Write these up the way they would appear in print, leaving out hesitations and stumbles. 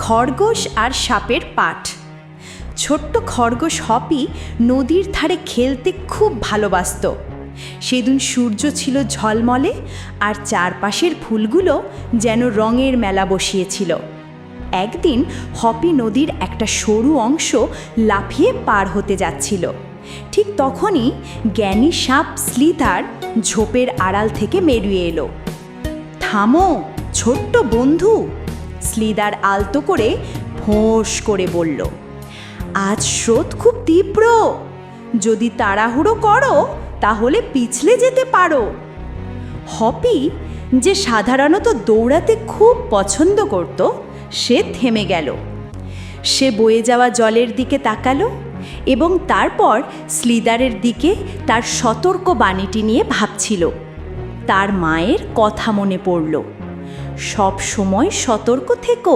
খরগোশ আর সাপের পাঠ। ছোট্ট খরগোশ হপি নদীর ধারে খেলতে খুব ভালোবাসত। সেদিন সূর্য ছিল ঝলমলে আর চারপাশের ফুলগুলো যেন রঙের মেলা বসিয়েছিল। একদিন হপি নদীর একটা সরু অংশ লাফিয়ে পার হতে যাচ্ছিল। ঠিক তখনই জ্ঞানী সাপ স্লিথার ঝোপের আড়াল থেকে বেরিয়ে এলো। থামো ছোট্ট বন্ধু, স্লিদার আলতো করে ফোঁস করে বলল। আজ স্রোত খুব তীব্র, যদি তাড়াহুড়ো করো তাহলে পিছলে যেতে পারো। হপি, যে সাধারণত দৌড়াতে খুব পছন্দ করত, সে থেমে গেল। সে বয়ে যাওয়া জলের দিকে তাকালো এবং তারপর স্লিদারের দিকে তার সতর্ক বাণীটি নিয়ে ভাবছিল। তার মায়ের কথা মনে পড়ল, সব সময় সতর্ক থেকো,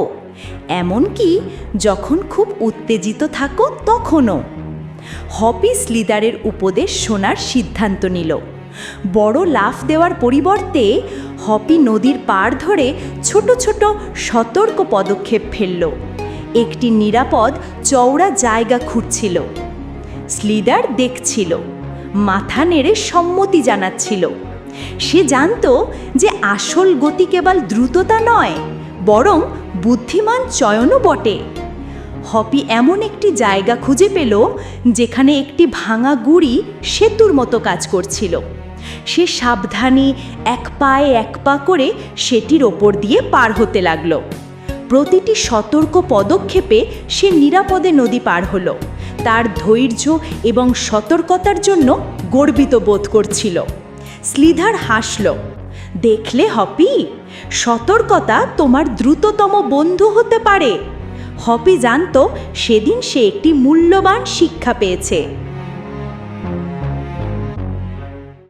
এমনকি যখন খুব উত্তেজিত থাকো তখনও। হপি স্লিদারের উপদেশ শোনার সিদ্ধান্ত নিল। বড় লাফ দেওয়ার পরিবর্তে হপি নদীর পাড় ধরে ছোট ছোট সতর্ক পদক্ষেপ ফেলল। একটি নিরাপদ চওড়া জায়গা খুঁজছিল। স্লিদার দেখছিল, মাথা নেড়ে সম্মতি জানাচ্ছিল। সে জানত যে আসল গতি কেবল দ্রুততা নয়, বরং বুদ্ধিমান চয়নও বটে। হপি এমন একটি জায়গা খুঁজে পেল যেখানে একটি ভাঙা গুঁড়ি সেতুর মতো কাজ করছিল। সে সাবধানে এক পায়ে এক পা করে সেটির ওপর দিয়ে পার হতে লাগলো। প্রতিটি সতর্ক পদক্ষেপে সে নিরাপদে নদী পার হলো। তার ধৈর্য এবং সতর্কতার জন্য গর্বিত বোধ করছিল। স্লিদার হাসল। দেখলে হপি, সতর্কতা তোমার দ্রুততম বন্ধু হতে পারে। হপি জানত সেদিন সে একটি মূল্যবান শিক্ষা পেয়েছে।